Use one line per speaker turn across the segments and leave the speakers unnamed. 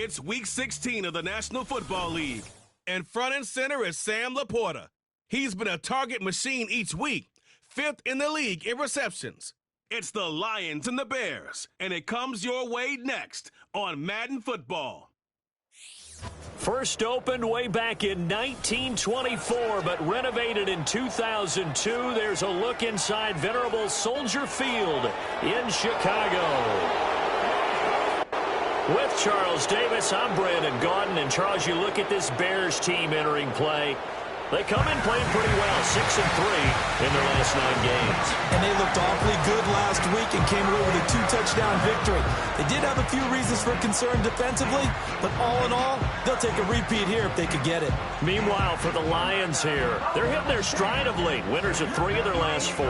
It's Week 16 of the National Football League. And front and center is Sam Laporta. He's been a target machine each week, 5th in the league in receptions. It's the Lions and the Bears, and it comes your way next on Madden Football.
First opened way back in 1924, but renovated in 2002. There's a look inside venerable Soldier Field in Chicago. With Charles Davis, I'm Brandon Gaudin. And Charles, you look at this Bears team entering play. They come in playing pretty well, 6-3 in their last 9 games.
And they looked awfully good last week and came away with a 2-touchdown victory. They did have a few reasons for concern defensively, but all in all, they'll take a repeat here if they could get it.
Meanwhile, for the Lions here, they're hitting their stride of late. Winners of 3 of their last 4.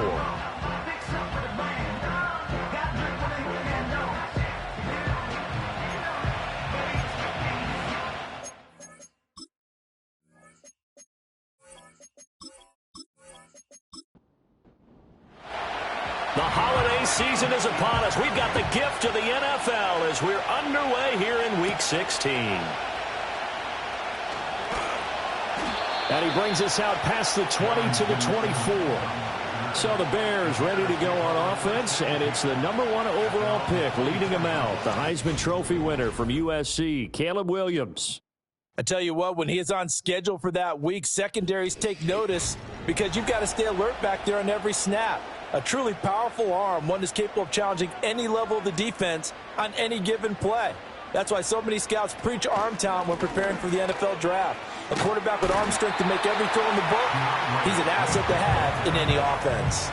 The holiday season is upon us. We've got the gift of the NFL as we're underway here in Week 16. And he brings us out past the 20 to the 24. So the Bears ready to go on offense, and it's the number 1 overall pick leading them out, the Heisman Trophy winner from USC, Caleb Williams.
I tell you what, when he is on schedule for that week, secondaries take notice because you've got to stay alert back there on every snap. A truly powerful arm, one that's capable of challenging any level of the defense on any given play. That's why so many scouts preach arm talent when preparing for the NFL draft. A quarterback with arm strength to make every throw in the book, he's an asset to have in any offense.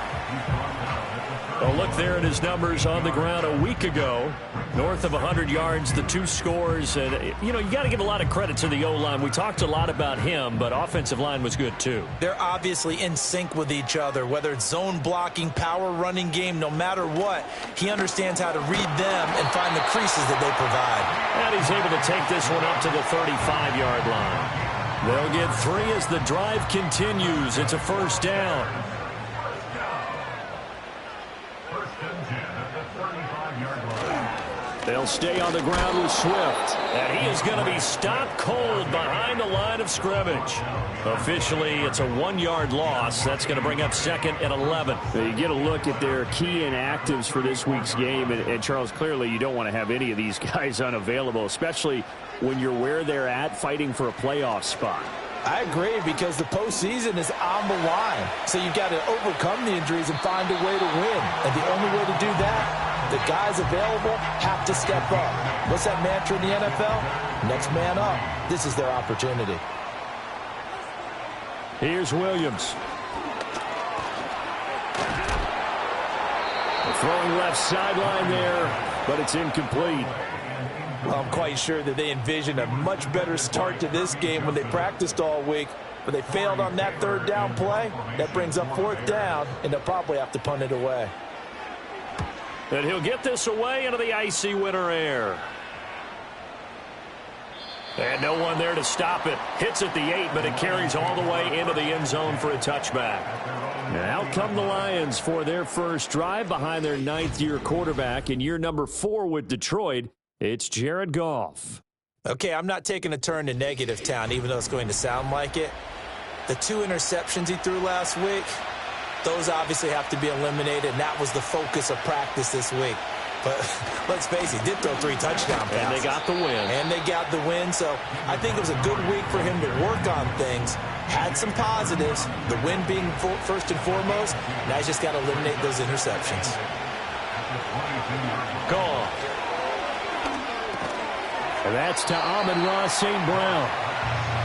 Well, look there at his numbers on the ground a week ago. North of 100 yards, the 2 scores. And, you know, you got to give a lot of credit to the O-line. We talked a lot about him, but offensive line was good too.
They're obviously in sync with each other, whether it's zone blocking, power running game, no matter what. He understands how to read them and find the creases that they provide.
And he's able to take this one up to the 35-yard line. They'll get 3 as the drive continues. It's a first down. They'll stay on the ground with Swift. And he is going to be stopped cold behind the line of scrimmage. Officially, it's a 1-yard loss. That's going to bring up 2nd and 11.
You get a look at their key inactives for this week's game. And Charles, clearly you don't want to have any of these guys unavailable, especially when you're where they're at fighting for a playoff spot.
I agree, because the postseason is on the line. So you've got to overcome the injuries and find a way to win. And the only way to do that, the guys available have to step up. What's that mantra in the NFL? Next man up. This is their opportunity.
Here's Williams. Throwing left sideline there, but it's incomplete.
I'm quite sure that they envisioned a much better start to this game when they practiced all week, but they failed on that 3rd down play. That brings up 4th down, and they'll probably have to punt it away.
And he'll get this away into the icy winter air. And no one there to stop it. Hits at the 8, but it carries all the way into the end zone for a touchback. And out come the Lions for their first drive behind their 9th-year quarterback in year number 4 with Detroit. It's Jared Goff.
Okay, I'm not taking a turn to negative town, even though it's going to sound like it. The 2 interceptions he threw last week, those obviously have to be eliminated, and that was the focus of practice this week. But let's face it, he did throw 3 touchdown passes.
And they got the win.
And they got the win, so I think it was a good week for him to work on things. Had some positives, the win being first and foremost. Now he's just got to eliminate those interceptions.
Gone. And that's to Amon-Ra St. Brown.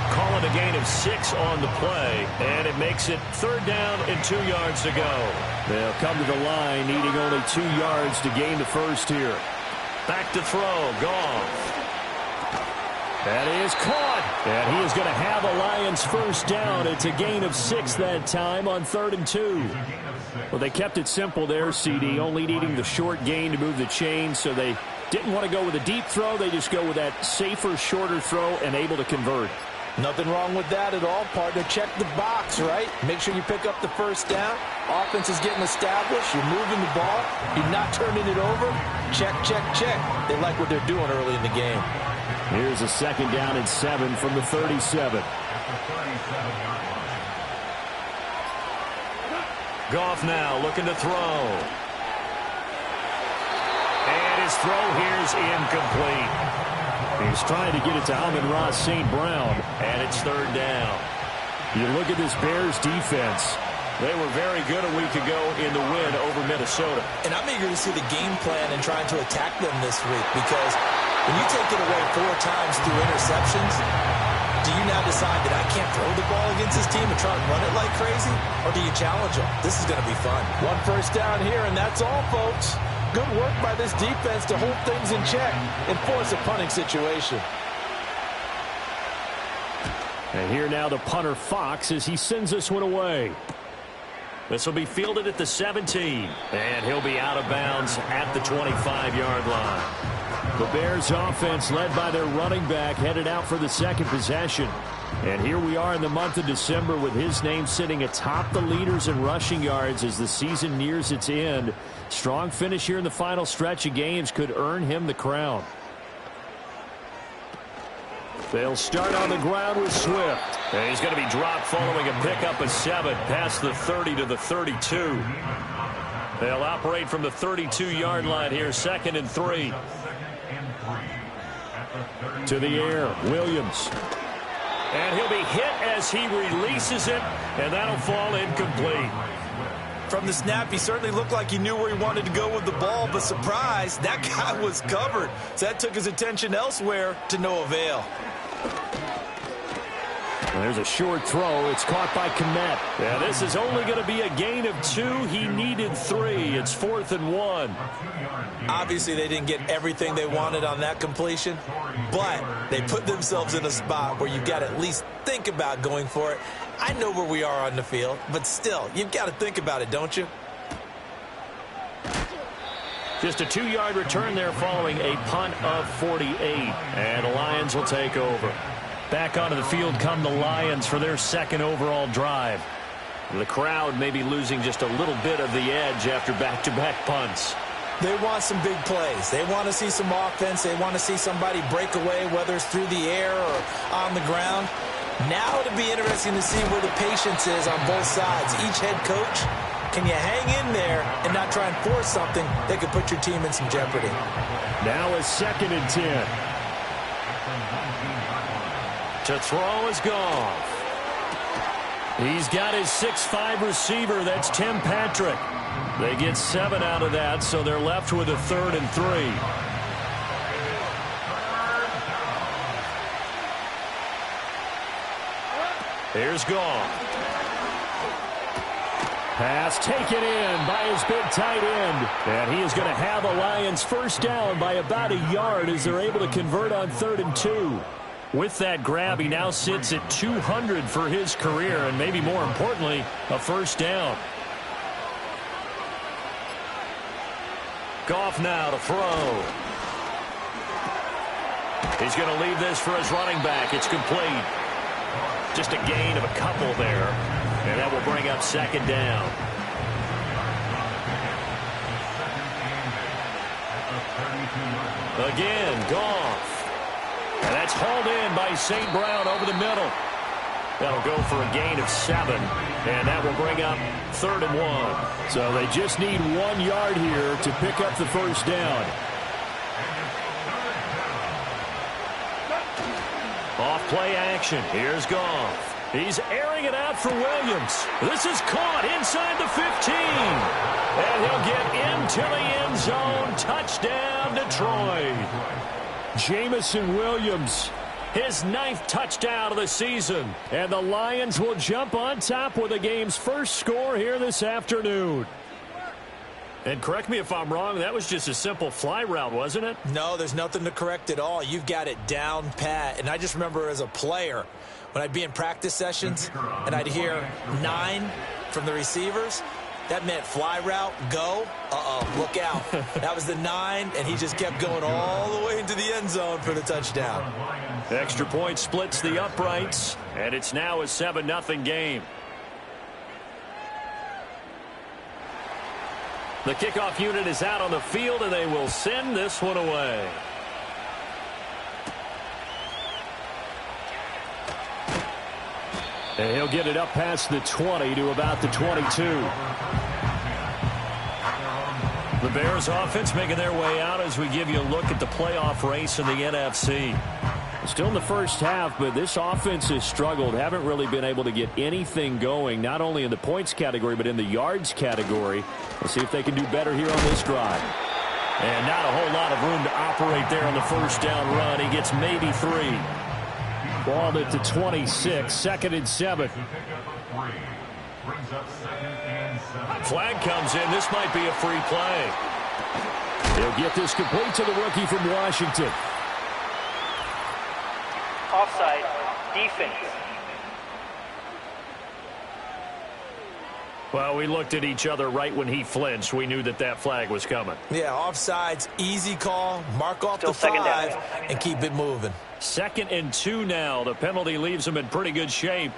Calling a gain of 6 on the play, and it makes it 3rd down and 2 yards to go. They'll come to the line, needing only 2 yards to gain the first here. Back to throw, Goff. That is caught, and he is going to have a Lions first down. It's a gain of 6 that time on 3rd and 2. Well, they kept it simple there, CD, only needing the short gain to move the chain, so they didn't want to go with a deep throw. They just go with that safer, shorter throw and able to convert.
Nothing wrong with that at all, partner. Check the box, right? Make sure you pick up the first down. Offense is getting established. You're moving the ball. You're not turning it over. Check, check, check. They like what they're doing early in the game.
Here's a 2nd down and 7 from the 37.
Goff now looking to throw. And his throw here's incomplete.
He's trying to get it to Amon-Ra St. Brown.
And it's 3rd down.
You look at this Bears defense.
They were very good a week ago in the win over Minnesota.
And I'm eager to see the game plan and trying to attack them this week, because when you take it away 4 times through interceptions, do you now decide that I can't throw the ball against this team and try and run it like crazy? Or do you challenge them? This is going to be fun. 1 first down here, and that's all, folks. Good work by this defense to hold things in check and force a punting situation.
And here now the punter Fox as he sends this one away.
This will be fielded at the 17. And he'll be out of bounds at the 25-yard line.
The Bears offense led by their running back headed out for the 2nd possession. And here we are in the month of December with his name sitting atop the leaders in rushing yards as the season nears its end. Strong finish here in the final stretch of games could earn him the crown. They'll start on the ground with Swift.
And he's going to be dropped following a pickup of 7 past the 30 to the 32. They'll operate from the 32-yard line here, 2nd and 3.
To the air, Williams.
And he'll be hit as he releases it, and that'll fall incomplete.
From the snap, he certainly looked like he knew where he wanted to go with the ball, but surprise, that guy was covered. So that took his attention elsewhere to no avail.
There's a short throw. It's caught by Kmet.
Yeah, this is only going to be a gain of 2. He needed 3. It's 4th and 1.
Obviously, they didn't get everything they wanted on that completion, but they put themselves in a spot where you've got to at least think about going for it. I know where we are on the field, but still, you've got to think about it, don't you?
Just a 2-yard return there following a punt of 48. And the Lions will take over. Back onto the field come the Lions for their 2nd overall drive. The crowd may be losing just a little bit of the edge after back-to-back punts.
They want some big plays. They want to see some offense. They want to see somebody break away, whether it's through the air or on the ground. Now it'll be interesting to see where the patience is on both sides. Each head coach, can you hang in there and not try and force something that could put your team in some jeopardy?
Now it's 2nd and 10.
To throw is Goff. He's got his 6'5" receiver. That's Tim Patrick. They get 7 out of that, so they're left with a 3rd and 3. Here's Goff.
Pass taken in by his big tight end. And he is going to have the Lions first down by about a yard as they're able to convert on 3rd and 2.
With that grab, he now sits at 200 for his career, and maybe more importantly, a first down. Goff now to throw. He's going to leave this for his running back. It's complete. Just a gain of a couple there, and that will bring up 2nd down. Again, Goff. And that's hauled in by St. Brown over the middle. That'll go for a gain of 7, and that will bring up 3rd and 1.
So they just need 1 yard here to pick up the first down.
Off play action. Here's Goff. He's airing it out for Williams. This is caught inside the 15. And he'll get into the end zone. Touchdown, Detroit.
Jameson Williams,
his 9th touchdown of the season.
And the Lions will jump on top with the game's first score here this afternoon.
And correct me if I'm wrong, that was just a simple fly route, wasn't it?
No, there's nothing to correct at all. You've got it down pat. And I just remember as a player, when I'd be in practice sessions and I'd hear 9 from the receivers, that meant fly route, go, look out. That was the 9, and he just kept going all the way into the end zone for the touchdown.
Extra point splits the uprights, and it's now a 7-0 game. The kickoff unit is out on the field, and they will send this one away.
And he'll get it up past the 20 to about the 22.
The Bears offense making their way out as we give you a look at the playoff race in the NFC.
Still in the first half, but this offense has struggled. Haven't really been able to get anything going, not only in the points category, but in the yards category. We'll see if they can do better here on this drive.
And not a whole lot of room to operate there on the first down run. He gets maybe 3.
Ball at the 26, 2nd and 7.
Flag comes in. This might be a free play.
He'll get this complete to the rookie from Washington.
Offside, defense.
Well, we looked at each other right when he flinched. We knew that that flag was coming.
Yeah, offsides, easy call. Mark off
Still
the 5
down.
and keep it moving.
2nd and 2 now. The penalty leaves him in pretty good shape.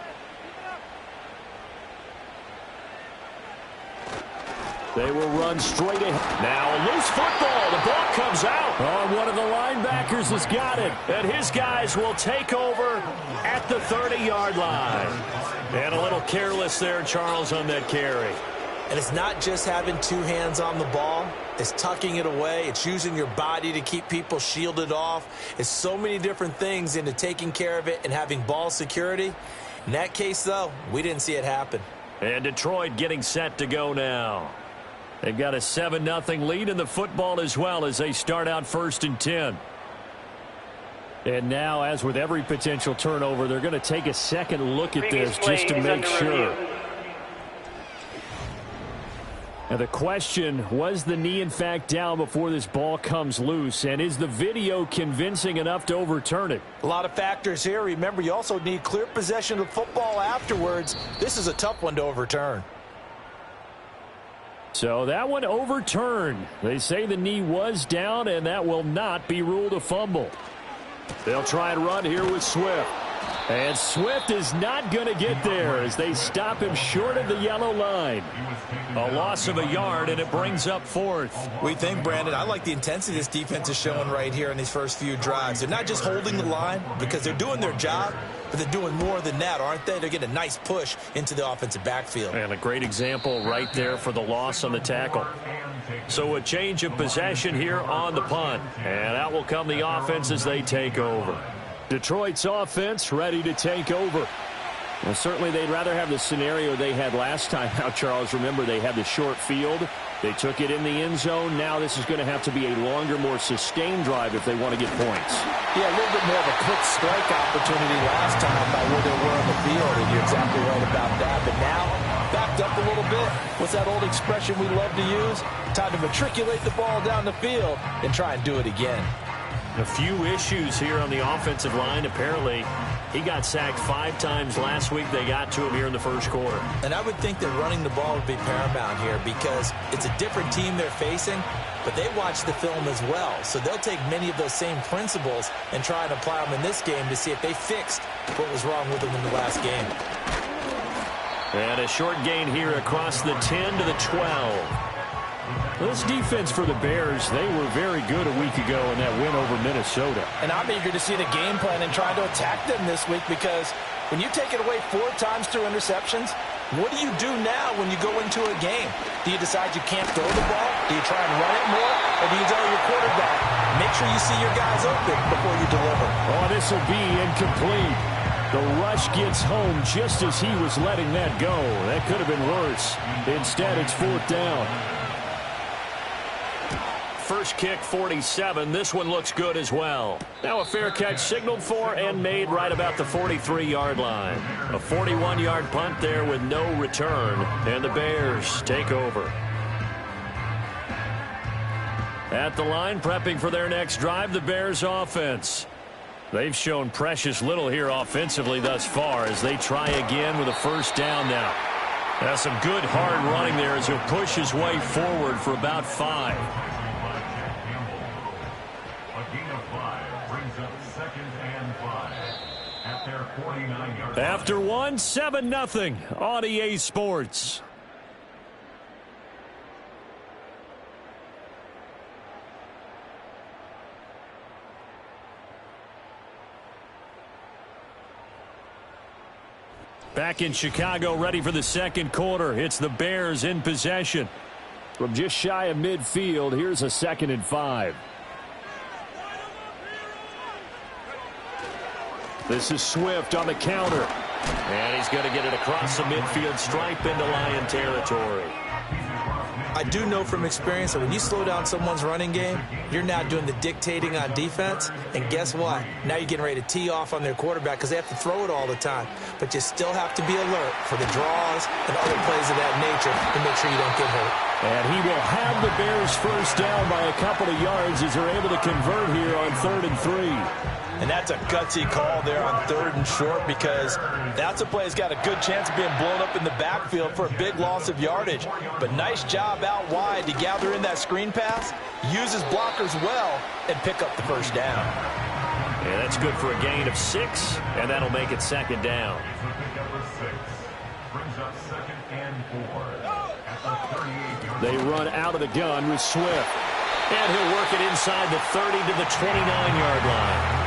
They will run straight ahead.
Now a loose football. The ball comes out.
Oh, one of the linebackers has got it.
And his guys will take over at the 30-yard line. And a little careless there, Charles, on that carry.
And it's not just having 2 hands on the ball. It's tucking it away. It's using your body to keep people shielded off. It's so many different things into taking care of it and having ball security. In that case, though, we didn't see it happen.
And Detroit getting set to go now. They've got a 7-0 lead in the football as well as they start out 1st and 10.
And now, as with every potential turnover, they're going to take a second look at
Previous
this just to
play is
make
under
sure.
review.
And the question, was the knee in fact down before this ball comes loose? And is the video convincing enough to overturn it?
A lot of factors here. Remember, you also need clear possession of football afterwards. This is a tough one to overturn.
So that one overturned. They say the knee was down, and that will not be ruled a fumble. They'll try and run here with Swift. And Swift is not going to get there as they stop him short of the yellow line.
A loss of a yard, and it brings up 4th.
What do you think, Brandon? I like the intensity this defense is showing right here in these first few drives. They're not just holding the line because they're doing their job, but they're doing more than that, aren't they? They're getting a nice push into the offensive backfield.
And a great example right there for the loss on the tackle. So a change of possession here on the punt. And out will come the offense as they take over.
Detroit's offense ready to take over. Well, certainly they'd rather have the scenario they had last time out, Charles. Remember, they had the short field. They took it in the end zone. Now this is going to have to be a longer, more sustained drive if they want to get points.
Yeah, a little bit more of a quick strike opportunity last time by where they were on the field, and you're exactly right about that. But now, backed up a little bit. What's that old expression we love to use? Time to matriculate the ball down the field and try and do it again.
A few issues here on the offensive line. Apparently, he got sacked 5 times last week. They got to him here in the first quarter.
And I would think that running the ball would be paramount here because it's a different team they're facing, but they watch the film as well. So they'll take many of those same principles and try and apply them in this game to see if they fixed what was wrong with them in the last game.
And a short gain here across the 10 to the 12.
This defense for the Bears, they were very good a week ago in that win over Minnesota.
And I'm eager to see the game plan and try to attack them this week because when you take it away 4 times through interceptions, what do you do now when you go into a game? Do you decide you can't throw the ball? Do you try and run it more? Or do you tell your quarterback, make sure you see your guys open before you deliver?
Oh, this will be incomplete. The rush gets home just as he was letting that go. That could have been worse. Instead, it's 4th down.
First kick, 47. This one looks good as well. Now a fair catch signaled for and made right about the 43-yard line. A 41-yard punt there with no return. And the Bears take over. At the line, prepping for their next drive, the Bears offense. They've shown precious little here offensively thus far as they try again with a first down now. That's some good hard running there as he'll push his way forward for about 5. After 1, 7-0 on EA Sports.
Back in Chicago, ready for the second quarter. It's the Bears in possession. From just shy of midfield, here's a 2nd and 5. This is Swift on the counter. And he's going to get it across the midfield stripe into Lion territory.
I do know from experience that when you slow down someone's running game, you're now doing the dictating on defense. And guess what? Now you're getting ready to tee off on their quarterback because they have to throw it all the time. But you still have to be alert for the draws and other plays of that nature to make sure you don't get hurt.
And he will have the Bears first down by a couple of yards as they're able to convert here on 3rd and 3.
And that's a gutsy call there on 3rd and short because that's a play that's got a good chance of being blown up in the backfield for a big loss of yardage. But nice job out wide to gather in that screen pass, use his blockers well, and pick up the first down.
Yeah, that's good for a gain of 6, and that'll make it 2nd down. They run out of the gun with Swift. And he'll work it inside the 30 to the 29-yard line.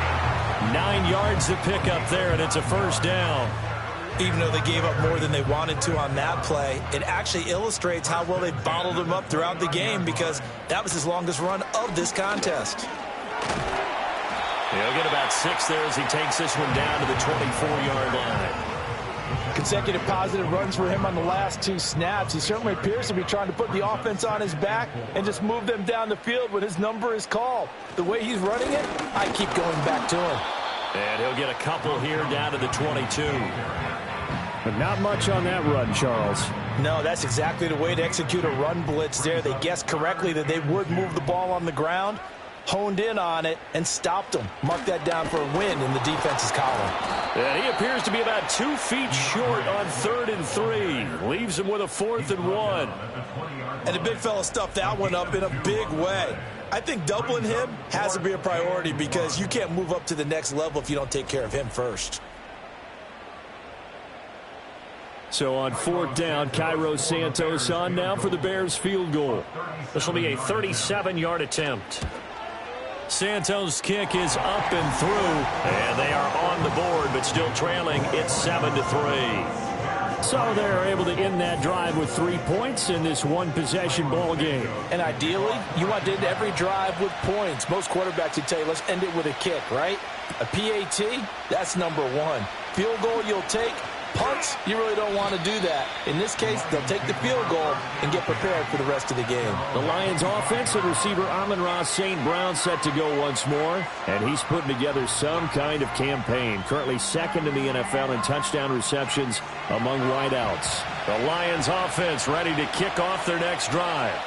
9 yards to pick up there, and it's a first down.
Even though they gave up more than they wanted to on that play, it actually illustrates how well they bottled him up throughout the game because that was his longest run of this contest.
He'll get about 6 there as he takes this one down to the 24-yard line.
Consecutive positive runs for him on the last 2 snaps. He certainly appears to be trying to put the offense on his back and just move them down the field when his number is called. The way he's running it, I keep going back to him.
And he'll get a couple here down to the 22.
But not much on that run, Charles.
No, that's exactly the way to execute a run blitz there. They guessed correctly that they would move the ball on the ground, honed in on it, and stopped them. Mark that down for a win in the defense's column.
And he appears to be about 2 feet short on 3rd and 3. Leaves him with a 4th and 1.
And the big fella stuffed that one up in a big way. I think doubling him has to be a priority because you can't move up to the next level if you don't take care of him first.
So on 4th down, Cairo Santos on now for the Bears field goal. This will be a 37-yard attempt. Santos' kick is up and through, and they are on the board, but still trailing. It's 7-3. So they're able to end that drive with 3 points in this one-possession ball game.
And ideally, you want to end every drive with points. Most quarterbacks would tell you, let's end it with a kick, right? A PAT, that's number 1. Field goal you'll take. Punts, you really don't want to do that. In this case, they'll take the field goal and get prepared for the rest of the game.
The Lions offensive receiver Amon-Ra St. Brown set to go once more, and he's putting together some kind of campaign. Currently 2nd in the NFL in touchdown receptions among wideouts. The Lions offense ready to kick off their next drive.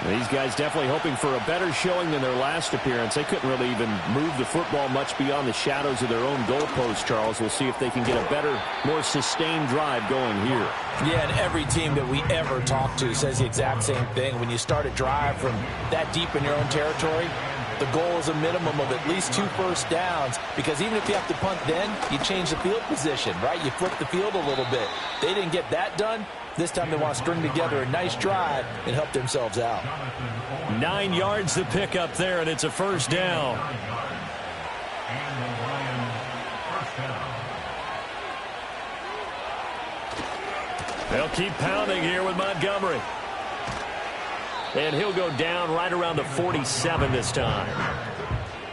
These guys definitely hoping for a better showing than their last appearance. They couldn't really even move the football much beyond the shadows of their own goalpost, Charles. We'll see if they can get a better, more sustained drive going here.
Yeah, and every team that we ever talk to says the exact same thing. When you start a drive from that deep in your own territory, the goal is a minimum of at least 2 first downs because even if you have to punt then, you change the field position, right? You flip the field a little bit. They didn't get that done. This time they want to string together a nice drive and help themselves out.
9 yards to pick up there, and it's a first down. They'll keep pounding here with Montgomery. And he'll go down right around the 47 this time.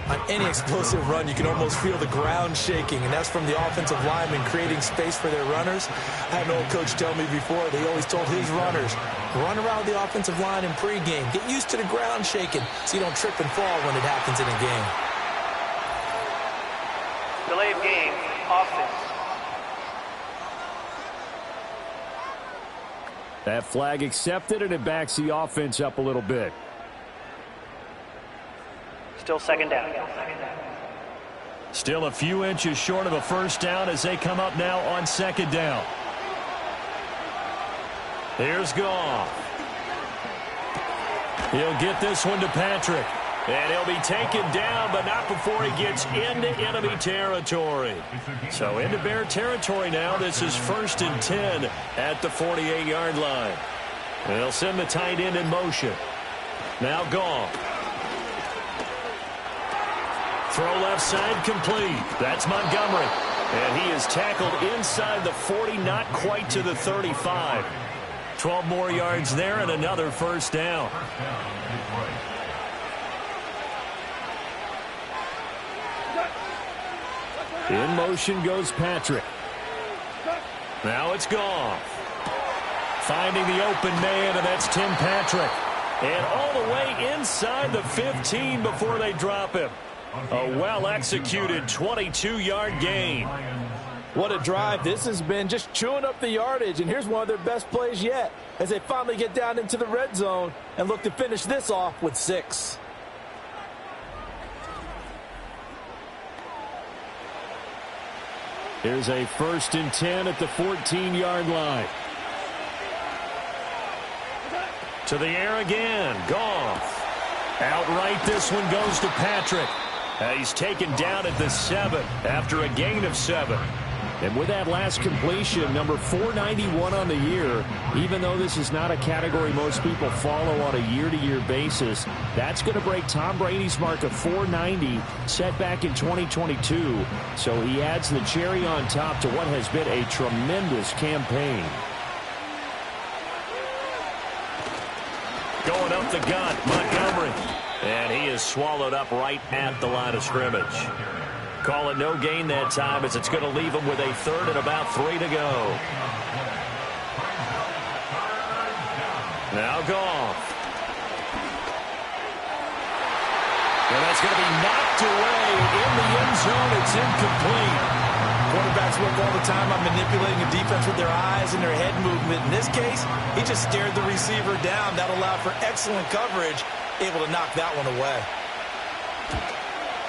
On any explosive run, you can almost feel the ground shaking, and that's from the offensive linemen creating space for their runners. I had an old coach tell me before, they always told his runners, run around the offensive line in pregame. Get used to the ground shaking so you don't trip and fall when it happens in a game.
Delay of game, offense.
That flag accepted, and it backs the offense up a little bit.
Still 2nd down.
Still a few inches short of a first down as they come up now on 2nd down. Here's Goff. He'll get this one to Patrick. And he'll be taken down, but not before he gets into enemy territory. So into Bear territory now. This is 1st and 10 at the 48-yard line. They'll send the tight end in motion. Now Goff. Throw left side complete. That's Montgomery.
And he is tackled inside the 40, not quite to the 35. 12 more yards there and another first down.
In motion goes Patrick.
Now it's Goff. Finding the open man, and that's Tim Patrick. And all the way inside the 15 before they drop him. A well-executed 22-yard gain.
What a drive this has been, just chewing up the yardage. And here's one of their best plays yet as they finally get down into the red zone and look to finish this off with 6.
Here's a 1st and 10 at the 14-yard line.
To the air again. Goff. Outright, this one goes to Patrick. He's taken down at the 7 after a gain of 7.
And with that last completion, number 491 on the year, even though this is not a category most people follow on a year-to-year basis, that's going to break Tom Brady's mark of 490 set back in 2022. So he adds the cherry on top to what has been a tremendous campaign.
Going up the gut, Montgomery. And he is swallowed up right at the line of scrimmage. Call it no gain that time as it's going to leave him with a 3rd and about 3 to go. Now Goff. And that's going to be knocked away in the end zone. It's incomplete.
Quarterbacks work all the time on manipulating a defense with their eyes and their head movement. In this case, he just stared the receiver down. That allowed for excellent coverage, able to knock that one away.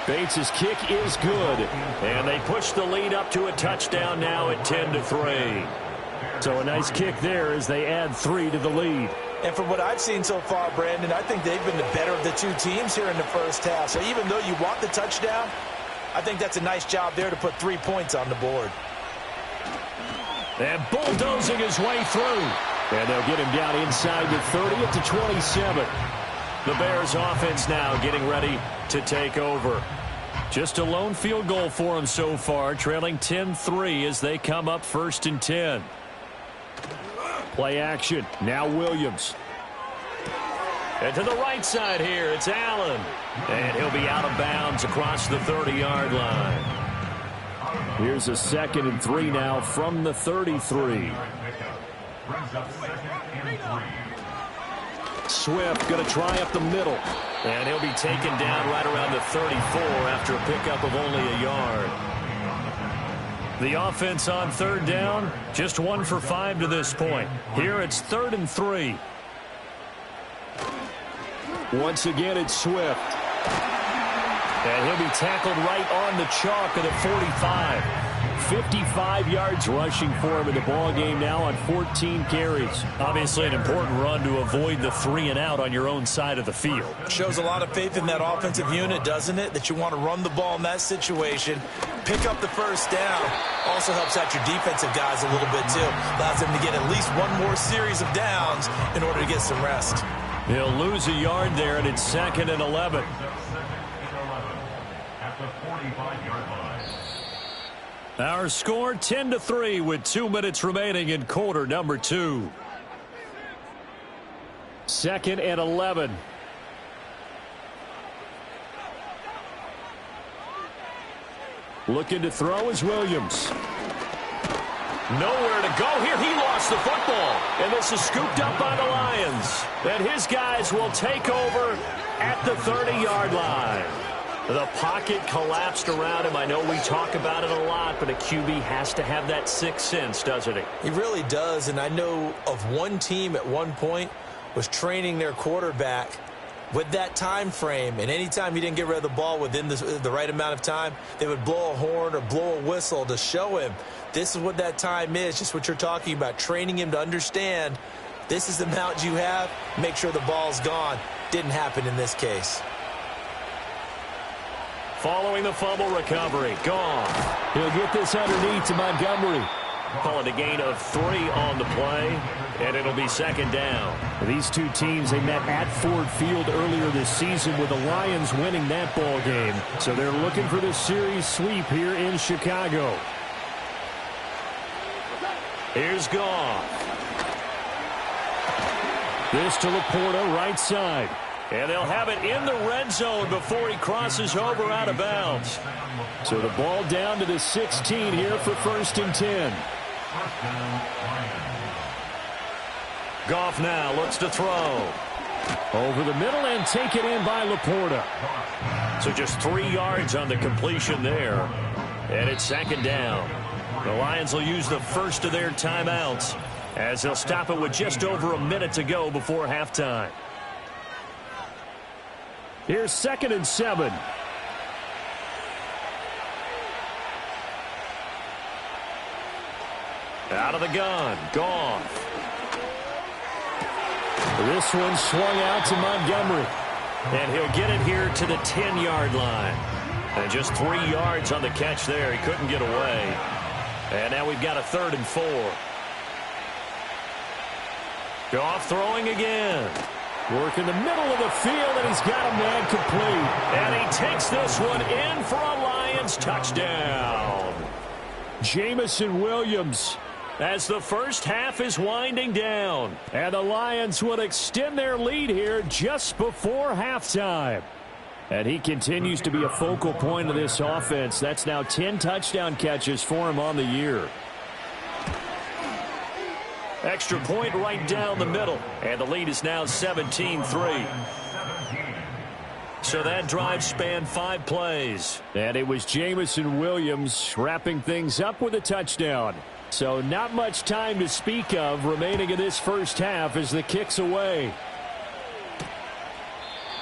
Bates' kick is good.
And they push the lead up to a touchdown now at 10-3.
So a nice kick there as they add 3 to the lead.
And from what I've seen so far, Brandon, I think they've been the better of the two teams here in the first half. So even though you want the touchdown, I think that's a nice job there to put 3 points on the board.
And bulldozing his way through.
And they'll get him down inside the 30 at the 27.
The Bears offense now getting ready to take over. Just a lone field goal for them so far, trailing 10-3 as they come up 1st and 10.
Play action. Now Williams.
And to the right side here, it's Allen. And he'll be out of bounds across the 30-yard line.
Here's a 2nd and 3 now from the 33. Swift going to try up the middle.
And he'll be taken down right around the 34 after a pickup of only a yard. The offense on 3rd down, just 1 for 5 to this point. Here it's 3rd and 3.
Once again, it's Swift.
And he'll be tackled right on the chalk of the 45.
55 yards rushing for him in the ball game now on 14 carries.
Obviously an important run to avoid the 3 and out on your own side of the field.
Shows a lot of faith in that offensive unit, doesn't it? That you want to run the ball in that situation, pick up the first down. Also helps out your defensive guys a little bit too. Allows them to get at least 1 more series of downs in order to get some rest.
He'll lose a yard there, and it's 2nd and 11. Our score 10-3 with 2 minutes remaining in quarter number 2.
2nd and 11. Looking to throw is Williams.
Nowhere to go here. He lost the football. And this is scooped up by the Lions. And his guys will take over at the 30-yard line. The pocket collapsed around him. I know we talk about it a lot, but a QB has to have that sixth sense, doesn't he?
He really does, and I know of one team at one point was training their quarterback with that time frame, and anytime he didn't get rid of the ball within the right amount of time, they would blow a horn or blow a whistle to show him this is what that time is, just what you're talking about, training him to understand this is the amount you have, make sure the ball's gone. Didn't happen in this case.
Following the fumble recovery, gone.
He'll get this underneath to Montgomery.
Call it a gain of 3 on the play, and it'll be 2nd down.
These two teams, they met at Ford Field earlier this season with the Lions winning that ball game. So they're looking for the series sweep here in Chicago.
Here's Goff.
This to Laporta, right side.
And they'll have it in the red zone before he crosses over out of bounds.
So the ball down to the 16 here for 1st and 10.
Goff now looks to throw.
Over the middle and taken in by Laporta.
So just 3 yards on the completion there. And it's 2nd down. The Lions will use the first of their timeouts as they'll stop it with just over a minute to go before halftime.
Here's 2nd and 7.
Out of the gun, Goff.
This one swung out to Montgomery.
And he'll get it here to the 10-yard line. And just 3 yards on the catch there. He couldn't get away. And now we've got a 3rd and 4. Goff throwing again.
Work in the middle of the field, and he's got a man complete.
And he takes this one in for a Lions touchdown.
Jameson Williams.
As the first half is winding down.
And the Lions will extend their lead here just before halftime. And he continues to be a focal point of this offense. That's now 10 touchdown catches for him on the year.
Extra point right down the middle. And the lead is now 17-3. So that drive spanned 5 plays.
And it was Jameson Williams wrapping things up with a touchdown. So not much time to speak of remaining in this first half as the kick's away.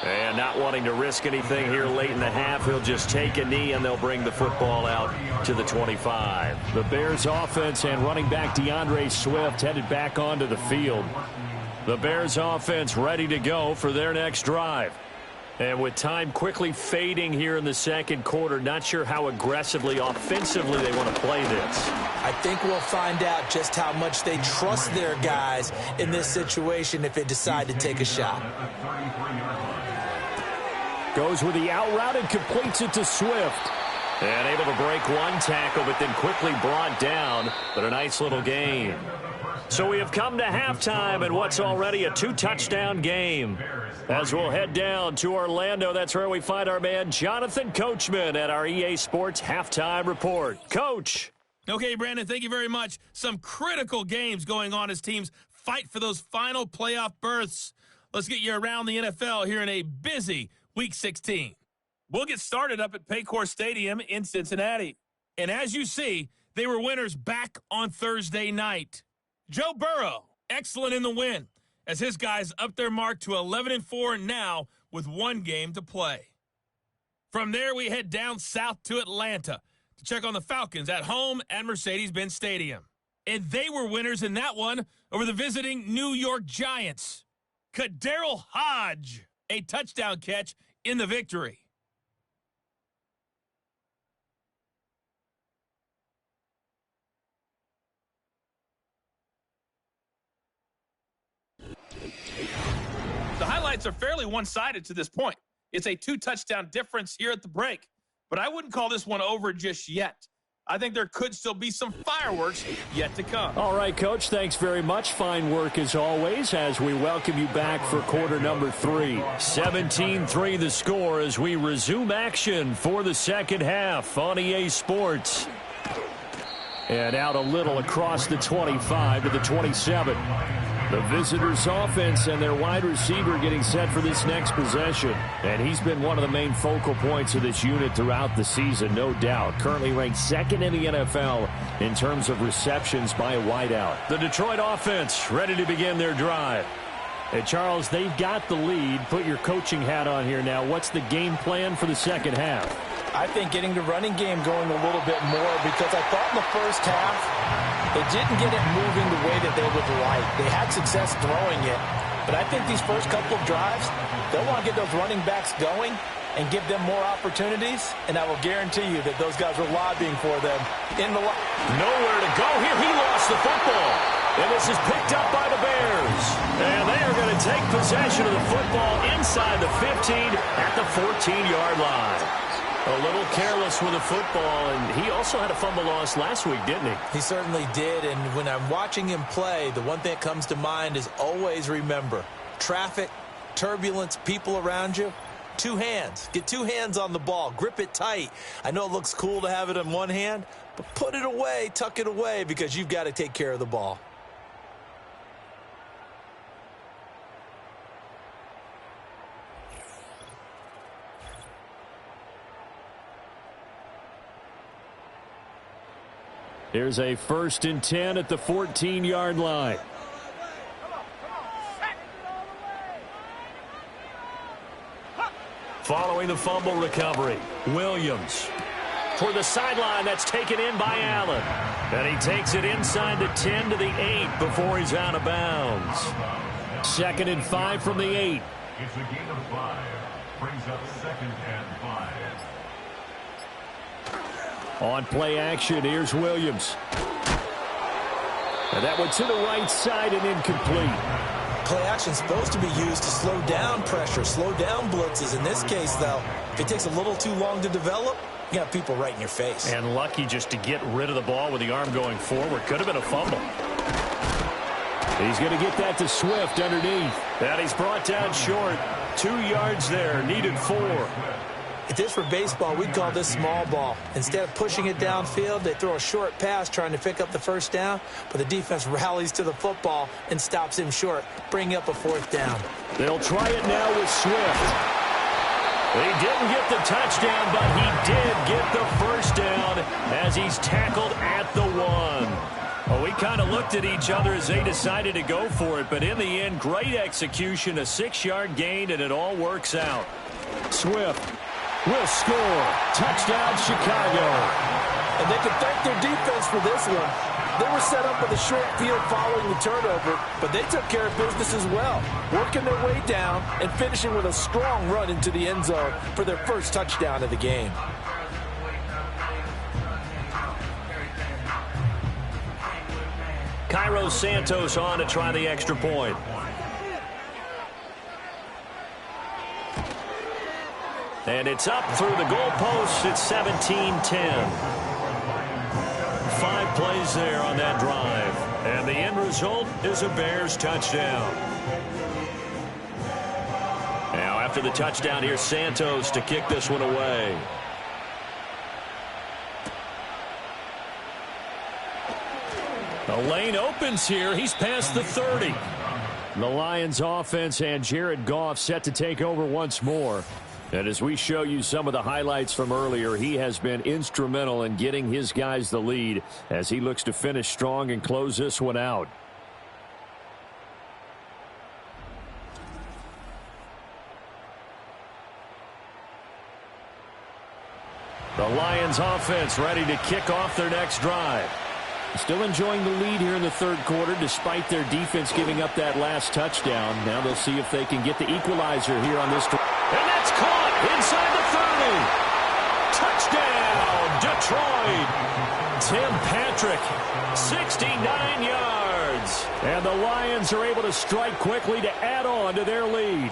And not wanting to risk anything here late in the half, he'll just take a knee and they'll bring the football out to the 25.
The Bears offense and running back DeAndre Swift headed back onto the field.
The Bears offense ready to go for their next drive. And with time quickly fading here in the second quarter, not sure how aggressively, offensively they want to play this.
I think we'll find out just how much they trust their guys in this situation if they decide to take a shot.
Goes with the out route and completes it to Swift.
And able to break one tackle, but then quickly brought down. But a nice little gain. So we have come to halftime in what's already a 2-touchdown game. As we'll head down to Orlando, that's where we find our man Jonathan Coachman at our EA Sports Halftime Report. Coach.
Okay, Brandon, thank you very much. Some critical games going on as teams fight for those final playoff berths. Let's get you around the NFL here in a busy Week 16. We'll get started up at Paycor Stadium in Cincinnati. And as you see, they were winners back on Thursday night. Joe Burrow, excellent in the win, as his guys up their mark to 11-4 now with 1 game to play. From there, we head down south to Atlanta to check on the Falcons at home at Mercedes-Benz Stadium. And they were winners in that one over the visiting New York Giants. KhaDarel Hodge, a touchdown catch in the victory. The highlights are fairly one-sided to this point. It's a 2-touchdown difference here at the break, but I wouldn't call this one over just yet. I think there could still be some fireworks yet to come.
All right, Coach, thanks very much. Fine work as always as we welcome you back for quarter number 3.
17-3 the score as we resume action for the second half on EA Sports.
And out a little across the 25 to the 27. The visitors' offense and their wide receiver getting set for this next possession. And he's been one of the main focal points of this unit throughout the season, no doubt. Currently ranked 2nd in the NFL in terms of receptions by a wideout.
The Detroit offense ready to begin their drive.
Hey, Charles, they've got the lead. Put your coaching hat on here now. What's the game plan for the second half?
I think getting the running game going a little bit more, because I thought in the first half they didn't get it moving the way that they would like. They had success throwing it, but I think these first couple of drives, they'll want to get those running backs going and give them more opportunities, and I will guarantee you that those guys were lobbying for them in the line.
Nowhere to go here. He lost the football. And this is picked up by the Bears. And they are going to take possession of the football inside the 15 at the 14-yard line. A little careless with the football, and he also had a fumble loss last week, didn't he?
He certainly did, and when I'm watching him play, the one thing that comes to mind is always remember, traffic, turbulence, people around you, 2 hands. Get 2 hands on the ball. Grip it tight. I know it looks cool to have it in one hand, but put it away, tuck it away, because you've got to take care of the ball.
Here's a 1st and 10 at the 14-yard line.
Following the fumble recovery, Williams. For the sideline, that's taken in by Allen. And he takes it inside the 10 to the 8 before he's out of bounds.
2nd and 5 from the 8.
It's a gain of 5. Brings up 2nd and 5.
On play action, here's Williams. And that one to the right side and incomplete.
Play action is supposed to be used to slow down pressure, slow down blitzes. In this case, though, if it takes a little too long to develop, you got people right in your face.
And lucky just to get rid of the ball with the arm going forward. Could have been a fumble.
He's going to get that to Swift underneath.
And he's brought down short. 2 yards there, needed 4.
If this were baseball, we'd call this small ball. Instead of pushing it downfield, they throw a short pass trying to pick up the 1st down, but the defense rallies to the football and stops him short, bringing up a 4th down.
They'll try it now with Swift.
He didn't get the touchdown, but he did get the 1st down as he's tackled at the 1. Well, we kind of looked at each other as they decided to go for it, but in the end, great execution, a 6-yard gain, and it all works out.
Swift will score. Touchdown, Chicago.
And they can thank their defense for this one. They were set up with a short field following the turnover, but they took care of business as well, working their way down and finishing with a strong run into the end zone for their 1st touchdown of the game.
Cairo Santos on to try the extra point. And it's up through the goalposts. It's 17-10. 5 plays there on that drive. And the end result is a Bears touchdown. Now after the touchdown, here's Santos to kick this one away.
The lane opens here. He's past the 30. The Lions offense and Jared Goff set to take over once more. And as we show you some of the highlights from earlier, he has been instrumental in getting his guys the lead as he looks to finish strong and close this one out. The Lions offense ready to kick off their next drive. Still enjoying the lead here in the 3rd quarter despite their defense giving up that last touchdown. Now they'll see if they can get the equalizer here on this drive.
And that's caught inside the 30. Touchdown, Detroit. Tim Patrick, 69 yards.
And the Lions are able to strike quickly to add on to their lead.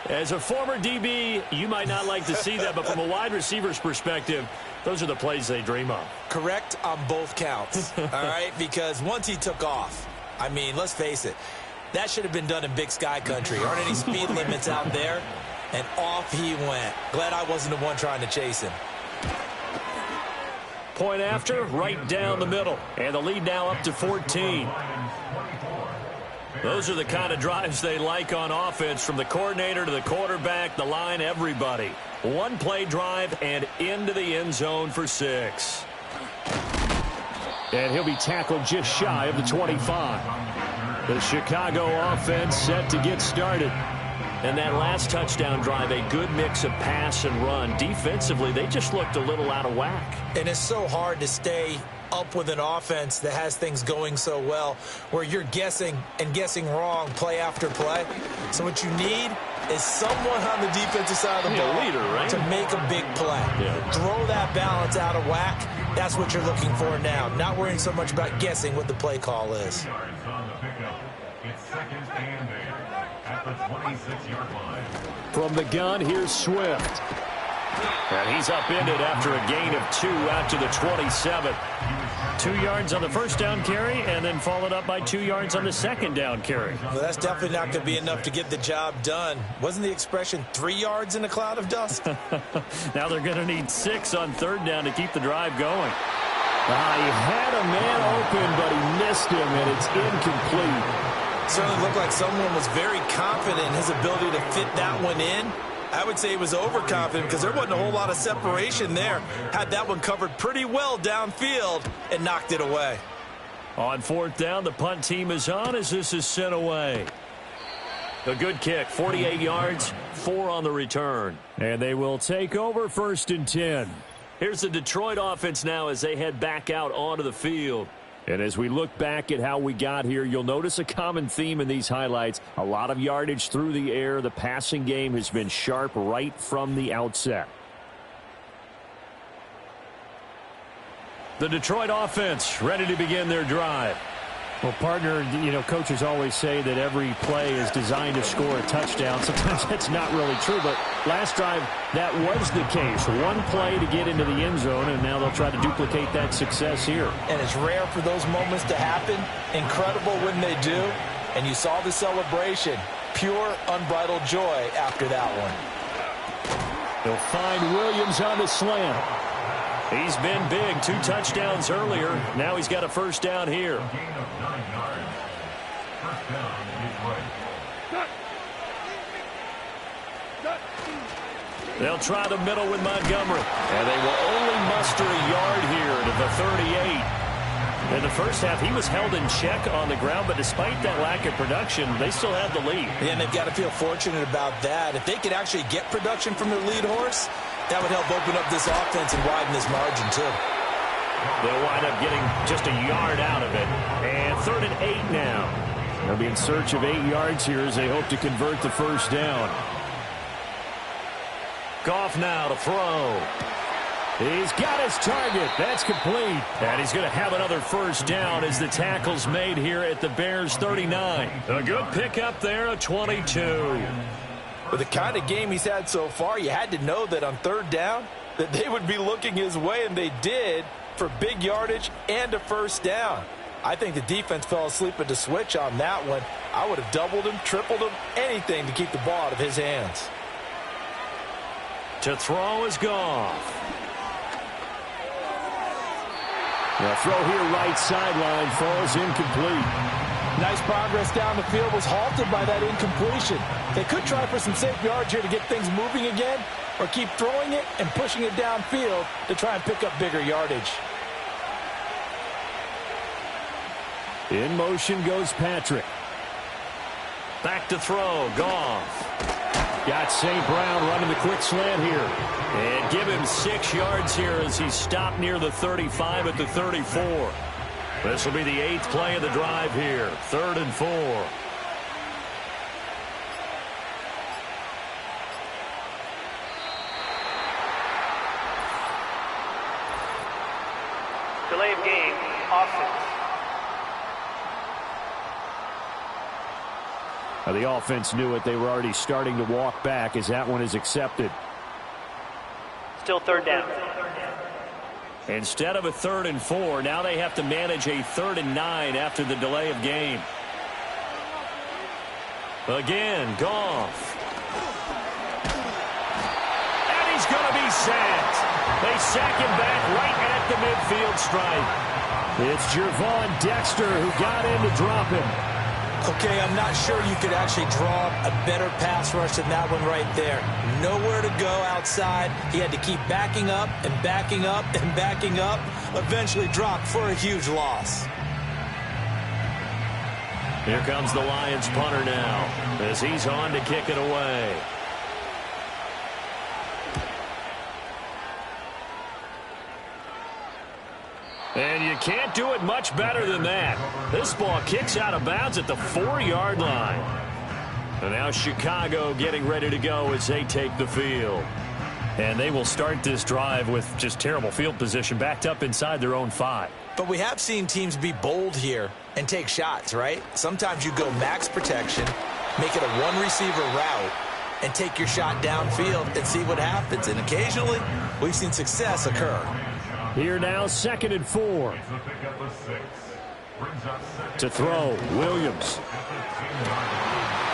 As a former DB, you might not like to see that, but from a wide receiver's perspective, those are the plays they dream of.
Correct on both counts, all right? Because once he took off, I mean, let's face it, that should have been done in Big Sky country. Aren't any speed limits out there? And off he went. Glad I wasn't the one trying to chase him.
Point after, right down the middle. And the lead now up to 14. Those are the kind of drives they like on offense, from the coordinator to the quarterback, the line, everybody. 1-play drive and into the end zone for 6.
And he'll be tackled just shy of the 25. The Chicago offense set to get started.
And that last touchdown drive, a good mix of pass and run. Defensively, they just looked a little out of whack.
And it's so hard to stay up with an offense that has things going so well, where you're guessing and guessing wrong play after play. So what you need is someone on the defensive side of the ball,
leader, right?
to make a big play.
Yeah.
Throw that balance out of whack. That's what you're looking for now. Not worrying so much about guessing what the play call is.
It's 2nd and 8 at the 26-yard line.
From the gun, here's Swift.
And he's upended after a gain of 2 out to the 27. 2 yards on the first down carry, and then followed up by 2 yards on the second down carry.
Well, that's definitely not going to be enough to get the job done. Wasn't the expression 3 yards in a cloud of dust?
Now they're going to need 6 on third down to keep the drive going. He had a man open, but he missed him, and it's incomplete.
Certainly looked like someone was very confident in his ability to fit that one in. I would say he was overconfident because there wasn't a whole lot of separation there. Had that one covered pretty well downfield and knocked it away.
On fourth down, the punt team is on as this is sent away. A good kick, 48 yards, 4 on the return. And they will take over 1st and 10. Here's the Detroit offense now as they head back out onto the field. And as we look back at how we got here, you'll notice a common theme in these highlights. A lot of yardage through the air. The passing game has been sharp right from the outset. The Detroit offense ready to begin their drive.
Well, partner, coaches always say that every play is designed to score a touchdown. Sometimes that's not really true, but last drive, that was the case. One play to get into the end zone, and now they'll try to duplicate that success here.
And it's rare for those moments to happen. Incredible when they do. And you saw the celebration. Pure, unbridled joy after that one.
They'll find Williams on the slant. He's been big. 2 touchdowns earlier. Now he's got a first down here.
Gain of 9 yards. First down, Detroit.
They'll try the middle with Montgomery. And they will only muster a yard here to the 38. In the first half, he was held in check on the ground, but despite that lack of production, they still have the lead.
And they've got to feel fortunate about that. If they could actually get production from their lead horse, that would help open up this offense and widen this margin, too.
They'll wind up getting just a yard out of it. And 3rd and 8 now.
They'll be in search of 8 yards here as they hope to convert the first down.
Goff now to throw.
He's got his target. That's complete.
And he's going to have another first down as the tackle's made here at the Bears 39. A good pickup there, a 22.
With the kind of game he's had so far, you had to know that on 3rd down that they would be looking his way, and they did, for big yardage and a first down. I think the defense fell asleep at the switch on that one. I would have doubled him, tripled him, anything to keep the ball out of his hands.
To throw is Goff.
The throw here right sideline falls incomplete.
Nice progress down the field, was halted by that incompletion. They could try for some safe yards here to get things moving again, or keep throwing it and pushing it downfield to try and pick up bigger yardage.
In motion goes Patrick.
Back to throw, Goff.
Got St. Brown running the quick slant here.
And give him 6 yards here as he stopped near the 35 at the 34. This will be the 8th play of the drive here. 3rd and 4.
Delay of game, offense.
Now the offense knew it. They were already starting to walk back as that one is accepted.
Still 3rd down.
Instead of a 3rd and 4, now they have to manage a 3rd and 9 after the delay of game. Again, Goff. And he's going to be sacked. They sack him back right at the midfield stripe.
It's Gervon Dexter who got in to drop him.
Okay, I'm not sure you could actually draw a better pass rush than that one right there. Nowhere to go outside. He had to keep backing up and backing up and backing up. Eventually dropped for a huge loss.
Here comes the Lions punter now as he's on to kick it away. And you can't do it much better than that. This ball kicks out of bounds at the 4-yard line. And now Chicago getting ready to go as they take the field. And they will start this drive with just terrible field position backed up inside their own 5.
But we have seen teams be bold here and take shots, right? Sometimes you go max protection, make it a one-receiver route, and and take your shot downfield and see what happens. And occasionally, we've seen success occur.
Here now, 2nd and 4. To throw, Williams.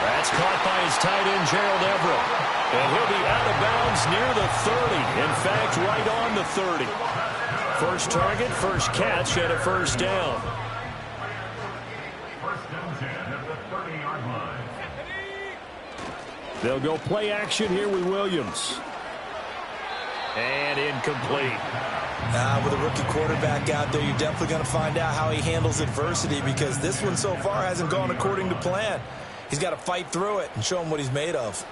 That's caught by his tight end, Gerald Everett. And he'll be out of bounds near the 30. In fact, right on the 30. First target, first catch, and a first down. They'll go play action here with Williams. And incomplete.
With a rookie quarterback out there, you're definitely going to find out how he handles adversity, because this one so far hasn't gone according to plan. He's got to fight through it and show him what he's made of.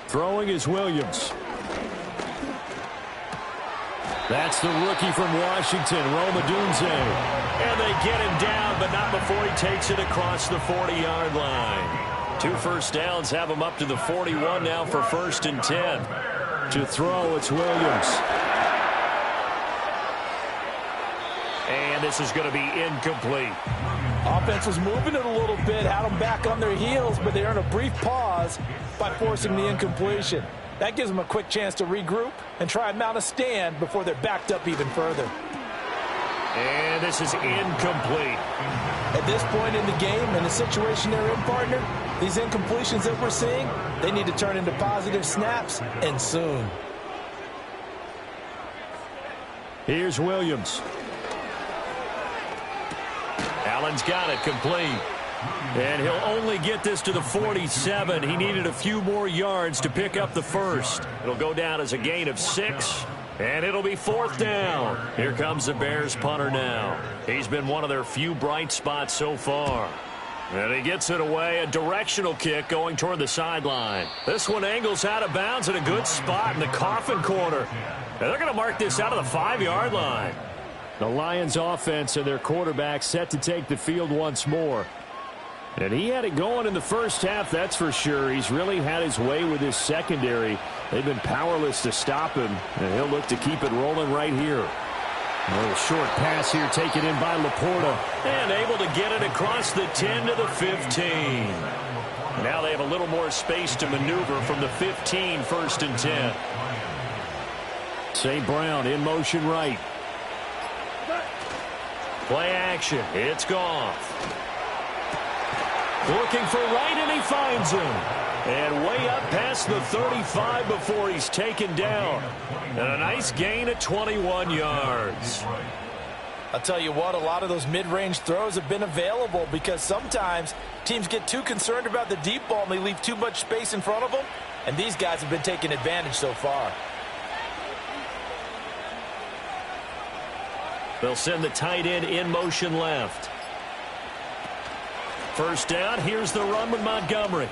Throwing is Williams. That's the rookie from Washington, Rome Odunze. And they get him down, but not before he takes it across the 40-yard line. 2 first downs have him up to the 41 now for 1st and 10. To throw, it's Williams. And this is going to be incomplete.
Offense was moving it a little bit, had them back on their heels, but they earned a brief pause by forcing the incompletion. That gives them a quick chance to regroup and try and mount a stand before they're backed up even further.
And this is incomplete.
At this point in the game, in the situation they're in, partner, these incompletions that we're seeing, they need to turn into positive snaps, and soon.
Here's Williams. Allen's got it, complete. And he'll only get this to the 47. He needed a few more yards to pick up the first. It'll go down as a gain of 6. And it'll be 4th down. Here comes the Bears punter now. He's been one of their few bright spots so far. And he gets it away, a directional kick going toward the sideline. This one angles out of bounds at a good spot in the coffin corner. And they're going to mark this out of the 5-yard line. The Lions offense and their quarterback set to take the field once more. And he had it going in the first half, that's for sure. He's really had his way with his secondary. They've been powerless to stop him, and he'll look to keep it rolling right here. A little short pass here taken in by Laporta, and able to get it across the 10 to the 15. Now they have a little more space to maneuver from the 15, 1st and 10. St. Brown in motion right. Play action. It's Goff. Looking for right, and he finds him. And way up past the 35 before he's taken down. And a nice gain at 21 yards.
I'll tell you what, a lot of those mid-range throws have been available, because sometimes teams get too concerned about the deep ball and they leave too much space in front of them. And these guys have been taking advantage so far.
They'll send the tight end in motion left. First down, here's the run with Montgomery.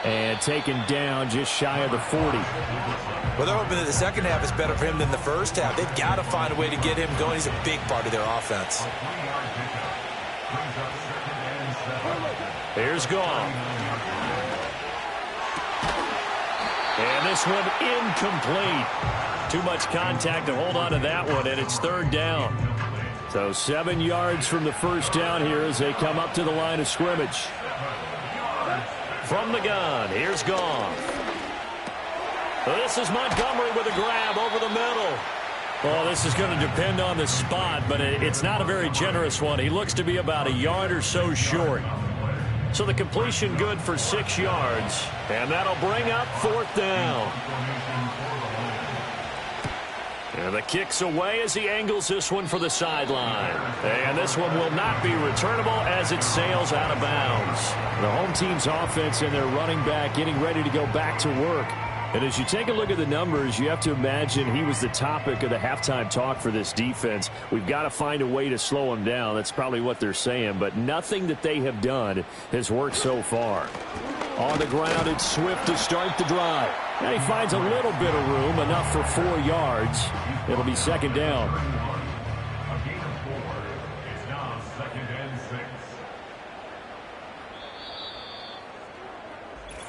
And taken down just shy of the 40.
Well, they're hoping that the second half is better for him than the first half. They've got to find a way to get him going. He's a big part of their offense.
Here's Goff. And this one incomplete. Too much contact to hold on to that one, and it's 3rd down. So 7 yards from the first down here as they come up to the line of scrimmage. From the gun, here's Goff. This is Montgomery with a grab over the middle. Well, this is going to depend on the spot, but it's not a very generous one. He looks to be about a yard or so short. So the completion good for 6 yards, and that'll bring up 4th down. And the kick's away as he angles this one for the sideline. And this one will not be returnable as it sails out of bounds. The home team's offense and their running back getting ready to go back to work. And as you take a look at the numbers, you have to imagine he was the topic of the halftime talk for this defense. We've got to find a way to slow him down. That's probably what they're saying. But nothing that they have done has worked so far. On the ground, it's Swift to start the drive. And he finds a little bit of room, enough for 4 yards. It'll be 2nd down.
A gain of 4. It's now 2nd and 6.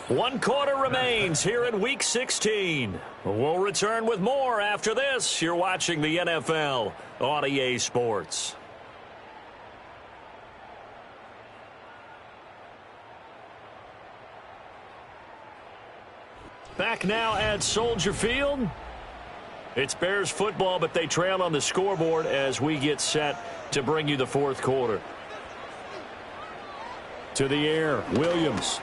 1 quarter remains here in Week 16. We'll return with more after this. You're watching the NFL on EA Sports. Back now at Soldier Field. It's Bears football, but they trail on the scoreboard as we get set to bring you the fourth quarter. To the air, Williams.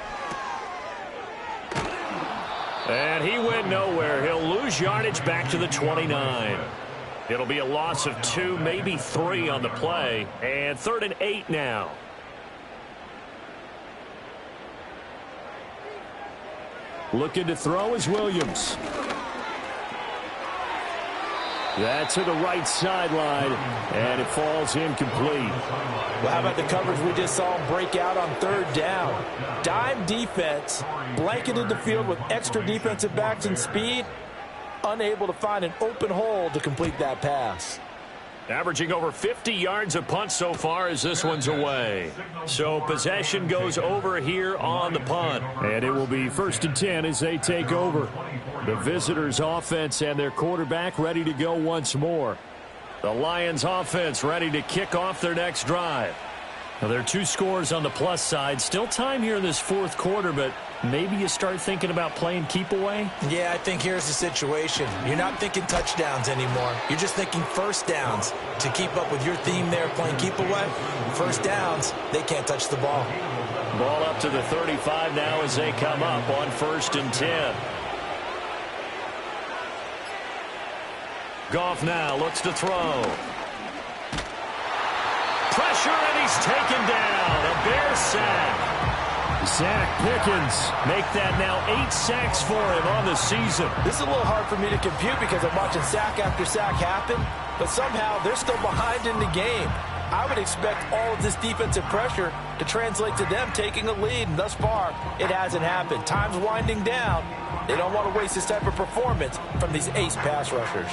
And he went nowhere. He'll lose yardage back to the 29. It'll be a loss of 2, maybe 3 on the play. And 3rd and 8 now. Looking to throw is Williams. That's to the right sideline, and it falls incomplete.
Well, how about the coverage we just saw him break out on 3rd down? Dime defense, blanketed the field with extra defensive backs and speed, unable to find an open hole to complete that pass.
Averaging over 50 yards a punt so far as this one's away. So possession goes over here on the punt. And it will be 1st and 10 as they take over. The visitors' offense and their quarterback ready to go once more. The Lions' offense ready to kick off their next drive. Now, there are 2 scores on the plus side. Still time here in this fourth quarter, but maybe you start thinking about playing keep away?
Yeah, I think here's the situation. You're not thinking touchdowns anymore. You're just thinking first downs. To keep up with your theme there, playing keep away, first downs, they can't touch the ball.
Ball up to the 35 now as they come up on 1st and 10. Goff now looks to throw. Pressure, and he's taken down. A Bears sack. Zach Pickens make that now 8 sacks for him on the season.
This is a little hard for me to compute because I'm watching sack after sack happen, but somehow they're still behind in the game. I would expect all of this defensive pressure to translate to them taking a lead, and thus far, it hasn't happened. Time's winding down. They don't want to waste this type of performance from these ace pass rushers.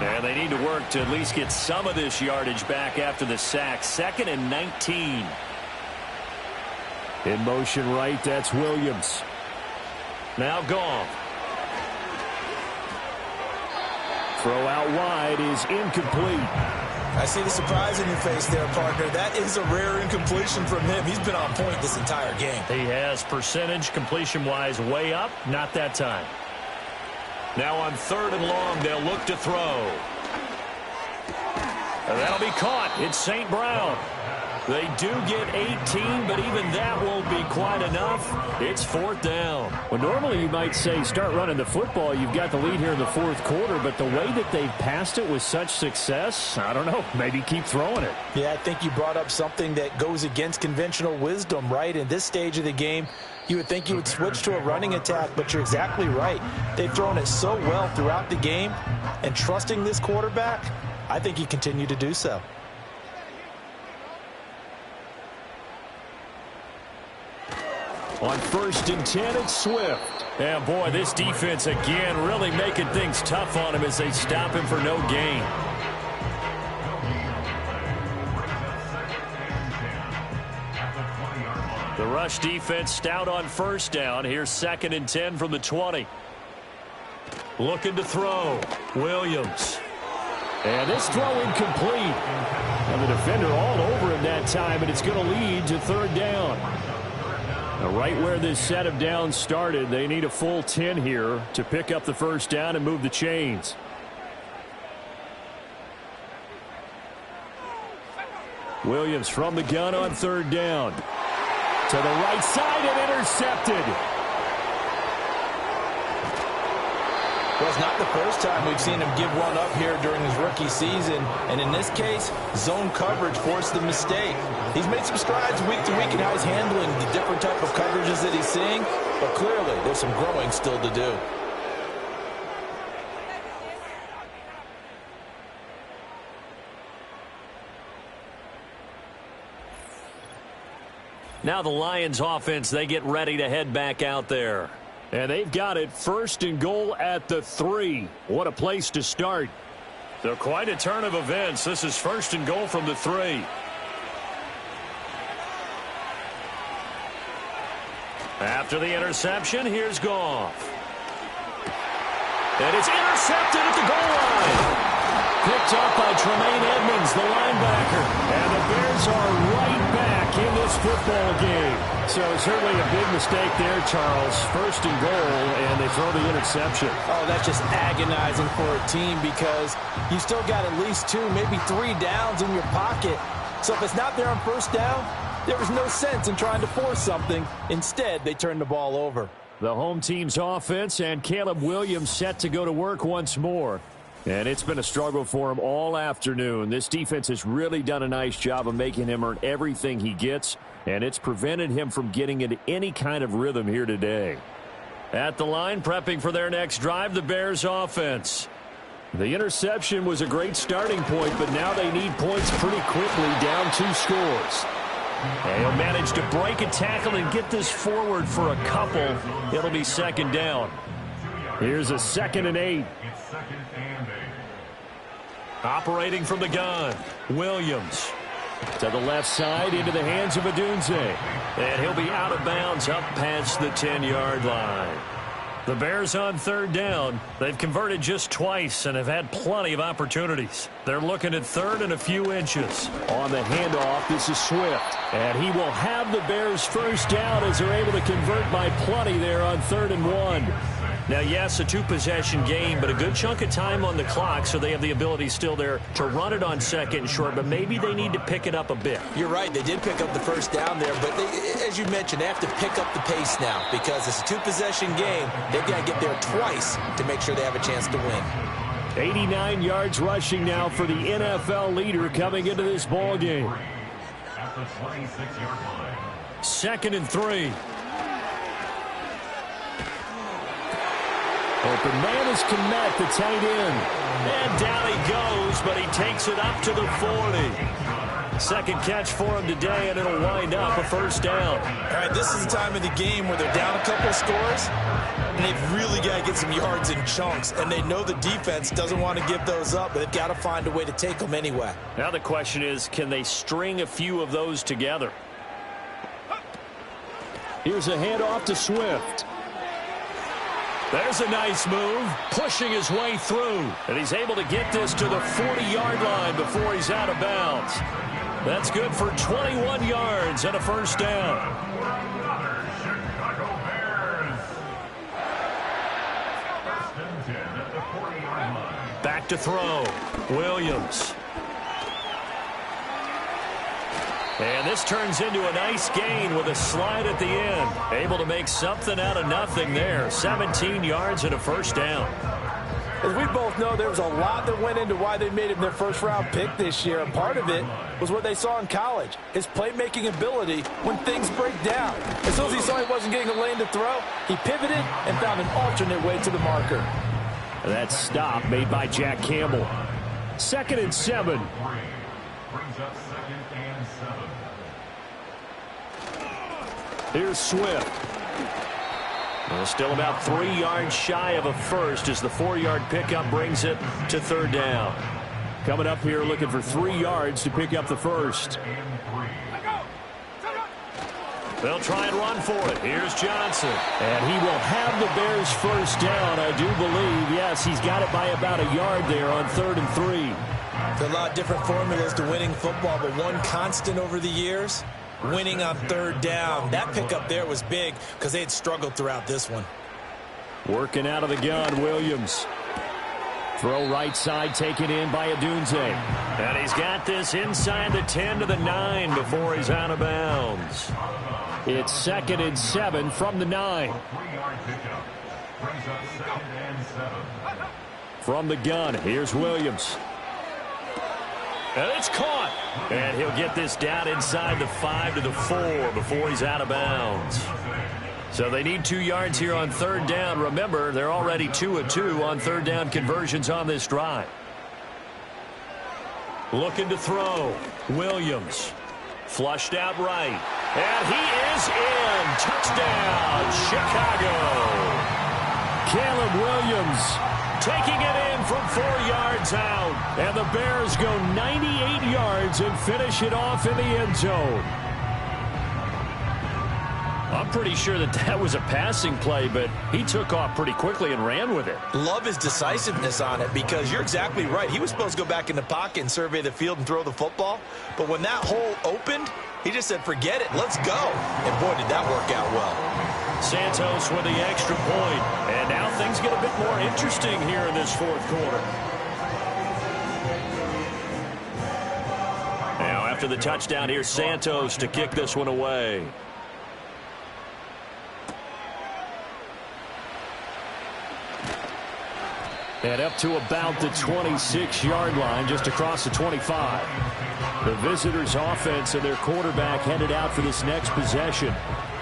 And they need to work to at least get some of this yardage back after the sack. 2nd and 19.
In motion right, that's Williams.
Now Goff.
Throw out wide is incomplete.
I see the surprise in your face there, partner. That is a rare incompletion from him. He's been on point this entire game.
He has percentage completion-wise way up. Not that time. Now on 3rd and long, they'll look to throw. And that'll be caught. It's St. Brown. They do get 18, but even that won't be quite enough. It's 4th down.
Well, normally you might say start running the football. You've got the lead here in the 4th quarter, but the way that they've passed it with such success, I don't know, maybe keep throwing it.
Yeah, I think you brought up something that goes against conventional wisdom, right? In this stage of the game, you would think you would switch to a running attack, but you're exactly right. They've thrown it so well throughout the game, and trusting this quarterback, I think he continue to do so.
On 1st and 10, it's Swift.
And boy, this defense again really making things tough on him as they stop him for no gain. The rush defense stout on 1st down. Here's 2nd and 10 from the 20. Looking to throw. Williams.
And this throw incomplete. And the defender all over him that time, and it's going to lead to 3rd down. Now, right where this set of downs started, they need a full 10 here to pick up the 1st down and move the chains. Williams from the gun on 3rd down. To the right side and intercepted.
Well, it's not the first time we've seen him give one up here during his rookie season. And in this case, zone coverage forced the mistake. He's made some strides week to week in how he's handling the different type of coverages that he's seeing. But clearly, there's some growing still to do.
Now the Lions offense, they get ready to head back out there.
And they've got it 1st and goal at the 3. What a place to start.
So quite a turn of events. This is 1st and goal from the 3. After the interception, here's Goff. And it's intercepted at the goal line. Picked up by Tremaine Edmonds, the linebacker. And the Bears are right back back in this football game. So certainly a big mistake there, Charles. First and goal, and they throw the interception.
Oh, that's just agonizing for a team because you still got at least 2, maybe 3 downs in your pocket. So if it's not there on first down, there was no sense in trying to force something. Instead, they turned the ball over.
The home team's offense and Caleb Williams set to go to work once more. And it's been a struggle for him all afternoon. This defense has really done a nice job of making him earn everything he gets, and it's prevented him from getting into any kind of rhythm here today. At the line, prepping for their next drive, the Bears offense. The interception was a great starting point, but now they need points pretty quickly, down 2 scores. And he'll manage to break a tackle and get this forward for a couple. It'll be second down. Here's a 2nd and 8. Operating from the gun, Williams. To the left side, into the hands of Odunze. And he'll be out of bounds up past the 10-yard line. The Bears on third down. They've converted just twice and have had plenty of opportunities. They're looking at third and a few inches. On the handoff, this is Swift. And he will have the Bears first down as they're able to convert by plenty there on 3rd and 1. Now, yes, a 2-possession game, but a good chunk of time on the clock, so they have the ability still there to run it on 2nd and short, but maybe they need to pick it up a bit.
You're right. They did pick up the first down there, but as you mentioned, they have to pick up the pace now because it's a 2-possession game. They've got to get there twice to make sure they have a chance to win.
89 yards rushing now for the NFL leader coming into this ball game.
At the 26-yard line.
2nd and 3. Open man is Kmet, the tight end. And down he goes, but he takes it up to the 40. Second catch for him today, and it'll wind up a first down.
All right, this is the time of the game where they're down a couple of scores, and they've really got to get some yards in chunks, and they know the defense doesn't want to give those up, but they've got to find a way to take them anyway.
Now the question is, can they string a few of those together? Here's a handoff to Swift. There's a nice move, pushing his way through. And he's able to get this to the 40-yard line before he's out of bounds. That's good for 21 yards and a first down.
Chicago Bears. First and 10 at the 40-yard line.
Back to throw. Williams. And this turns into a nice gain with a slide at the end. Able to make something out of nothing there. 17 yards and a first down.
As we both know, there was a lot that went into why they made him their first-round pick this year. And part of it was what they saw in college, his playmaking ability when things break down. As soon as he saw he wasn't getting a lane to throw, he pivoted and found an alternate way to the marker.
That stop made by Jack Campbell. 2nd and 7.
Brings up 2nd and 7.
Here's Swift. Well, still about 3 yards shy of a first as the 4-yard pickup brings it to third down. Coming up here looking for 3 yards to pick up the first. They'll try and run for it. Here's Johnson. And he will have the Bears first down, I do believe. Yes, he's got it by about a yard there on 3rd and 3.
There are a lot of different formulas to winning football, but one constant over the years, winning on third down. That pickup there was big because they had struggled throughout this one.
Working out of the gun, Williams. Throw right side taken in by Odunze. And he's got this inside the 10 to the 9 before he's out of bounds. It's 2nd and 7 from the 9.
3-yard pickup. Brings up 2nd and 7.
From the gun, here's Williams. And it's caught. And he'll get this down inside the 5 to the 4 before he's out of bounds. So they need 2 yards here on third down. Remember, they're already 2 of 2 on third down conversions on this drive. Looking to throw. Williams. Flushed out right. And he is in. Touchdown, Chicago. Caleb Williams taking it in from 4 yards out. And the Bears go 98 yards and finish it off in the end zone. I'm pretty sure that was a passing play, but he took off pretty quickly and ran with it.
Love his decisiveness on it because you're exactly right. He was supposed to go back in the pocket and survey the field and throw the football. But when that hole opened, he just said, forget it, let's go. And boy, did that work out well.
Santos with the extra point. And now things get a bit more interesting here in this fourth quarter. Now after the touchdown, here's Santos to kick this one away. And up to about the 26-yard line, just across the 25. The visitors' offense and their quarterback headed out for this next possession.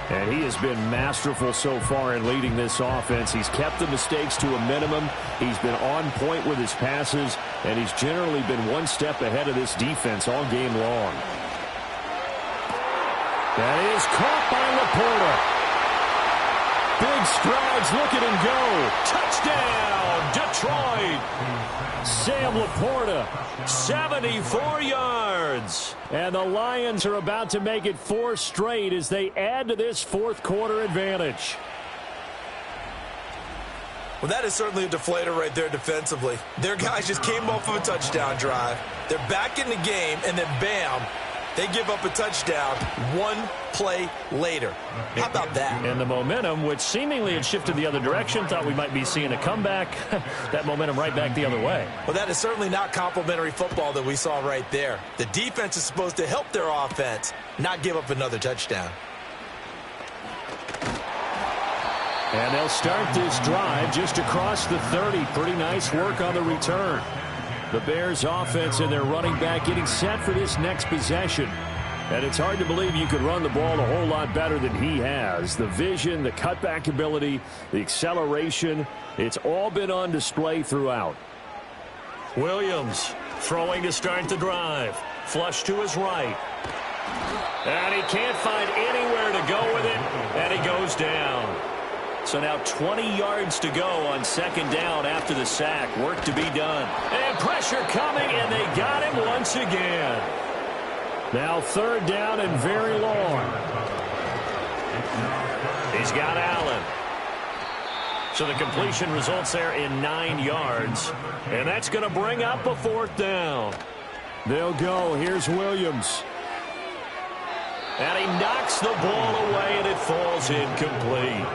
And he has been masterful so far in leading this offense. He's kept the mistakes to a minimum. He's been on point with his passes, and he's generally been one step ahead of this defense all game long. That is caught by Laporta. Big strides, look at him go. Touchdown, Detroit. Sam Laporta, 74 yards. And the Lions are about to make it 4 straight as they add to this fourth quarter advantage.
Well, that is certainly a deflator right there defensively. Their guys just came off of a touchdown drive. They're back in the game, and then bam, they give up a touchdown 1 play later. How about that?
And the momentum, which seemingly had shifted the other direction, thought we might be seeing a comeback. That momentum right back the other way.
Well, that is certainly not complimentary football that we saw right there. The defense is supposed to help their offense, not give up another touchdown.
And they'll start this drive just across the 30. Pretty nice work on the return. The Bears offense and their running back getting set for this next possession. And it's hard to believe you could run the ball a whole lot better than he has. The vision, the cutback ability, the acceleration, it's all been on display throughout. Williams throwing to start the drive. Flush to his right. And he can't find anywhere to go with it, and he goes down. So now 20 yards to go on second down after the sack. Work to be done. And pressure coming, and they got him once again. Now third down and very long. He's got Allen. So the completion results there in 9 yards. And that's going to bring up a fourth down. They'll go. Here's Williams. And he knocks the ball away, and it falls incomplete.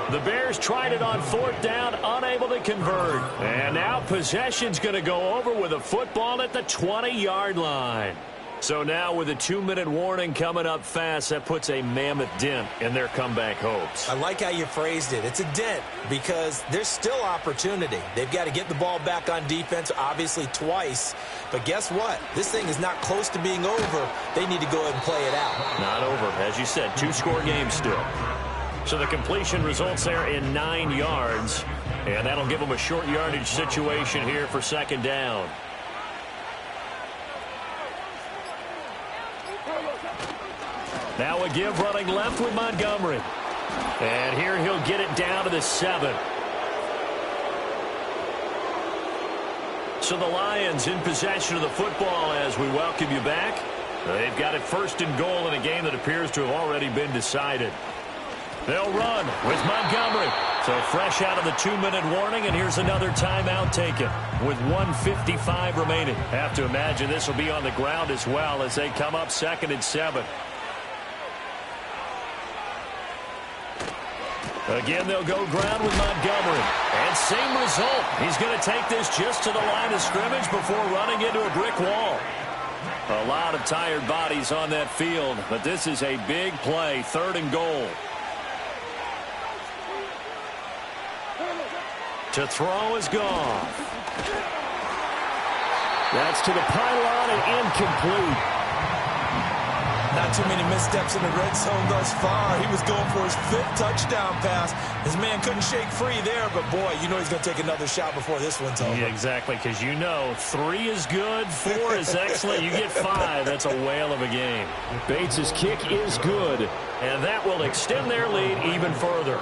The Bears tried it on fourth down, unable to convert. And now possession's going to go over with a football at the 20-yard line. So now with a 2-minute warning coming up fast, that puts a mammoth dent in their comeback hopes.
I like how you phrased it. It's a dent because there's still opportunity. They've got to get the ball back on defense, obviously twice. But guess what? This thing is not close to being over. They need to go ahead and play it out.
Not over. As you said, 2-score game still. So the completion results there in 9 yards. And that'll give them a short yardage situation here for second down. Now a give running left with Montgomery. And here he'll get it down to the 7. So the Lions in possession of the football as we welcome you back. They've got it first and goal in a game that appears to have already been decided. They'll run with Montgomery. So fresh out of the 2-minute warning, and here's another timeout taken with 1:55 remaining. Have to imagine this will be on the ground as well as they come up 2nd and 7. Again, they'll go ground with Montgomery. And same result. He's going to take this just to the line of scrimmage before running into a brick wall. A lot of tired bodies on that field, but this is a big play, 3rd and goal. To throw is Goff. That's to the pylon and incomplete.
Not too many missteps in the red zone thus far. He was going for his 5th touchdown pass. His man couldn't shake free there, but boy, you know he's going to take another shot before this one's over.
Yeah, exactly, because you know 3 is good, 4 is excellent. You get 5, that's a whale of a game. Bates' kick is good, and that will extend their lead even further.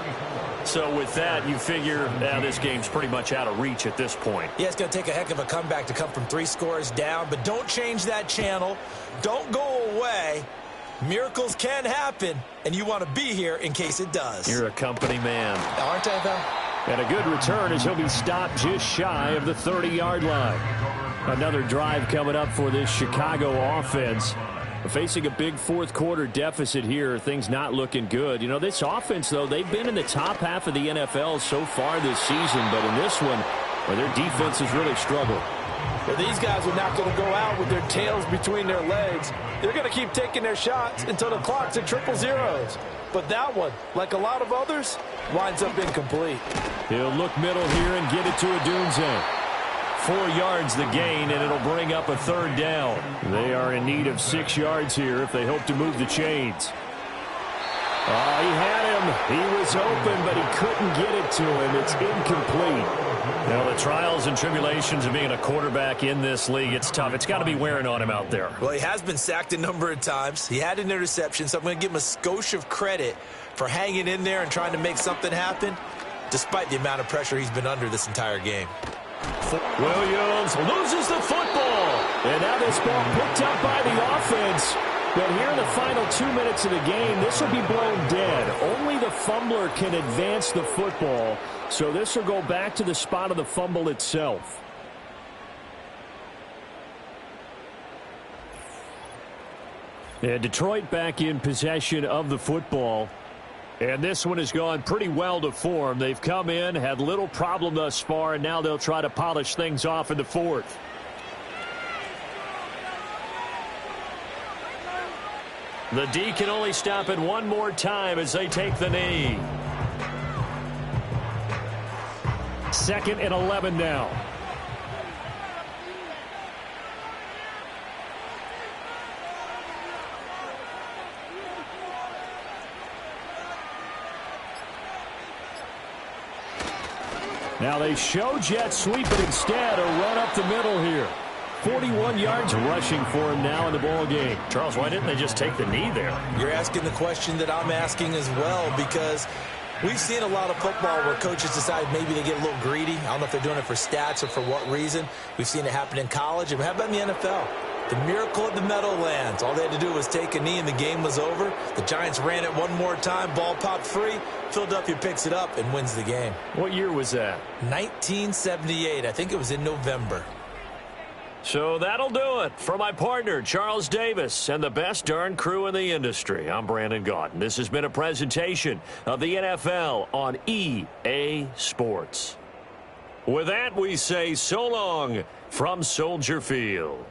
So with that, you figure now this game's pretty much out of reach at this point.
Yeah, it's going to take a heck of a comeback to come from 3 scores down, but don't change that channel. Don't go away. Miracles can happen, and you want to be here in case it does.
You're a company man.
Aren't I, though?
And a good return as he'll be stopped just shy of the 30-yard line. Another drive coming up for this Chicago offense. Facing a big fourth-quarter deficit here, things not looking good. You know, this offense, though, they've been in the top half of the NFL so far this season, but in this one, well, their defense has really struggled.
Well, these guys are not going to go out with their tails between their legs. They're going to keep taking their shots until the clock's at triple zeros. But that one, like a lot of others, winds up incomplete.
He'll look middle here and get it to Odunze. 4 yards the gain, and it'll bring up a third down. They are in need of 6 yards here if they hope to move the chains. He had him. He was open, but he couldn't get it to him. It's incomplete. Now, the trials and tribulations of being a quarterback in this league, it's tough. It's got to be wearing on him out there.
Well, he has been sacked a number of times. He had an interception, so I'm going to give him a skosh of credit for hanging in there and trying to make something happen, despite the amount of pressure he's been under this entire game.
Williams loses the football. And now this ball picked up by the offense. But here in the final 2 minutes of the game, this will be blown dead. Only the fumbler can advance the football. So this will go back to the spot of the fumble itself. And Detroit back in possession of the football. And this one has gone pretty well to form. They've come in, had little problem thus far, and now they'll try to polish things off in the fourth. The D can only stop it one more time as they take the knee. 2nd and 11 now. Now they show jet sweep, but instead a run up the middle here. 41 yards rushing for him now in the ball game.
Charles, why didn't they just take the knee there?
You're asking the question that I'm asking as well, because we've seen a lot of football where coaches decide maybe they get a little greedy. I don't know if they're doing it for stats or for what reason. We've seen it happen in college. And how about in the NFL? The miracle at the Meadowlands. All they had to do was take a knee and the game was over. The Giants ran it one more time. Ball popped free. Philadelphia picks it up and wins the game.
What year was that?
1978. I think it was in November.
So that'll do it for my partner, Charles Davis, and the best darn crew in the industry. I'm Brandon Gaudin. This has been a presentation of the NFL on EA Sports. With that, we say so long from Soldier Field.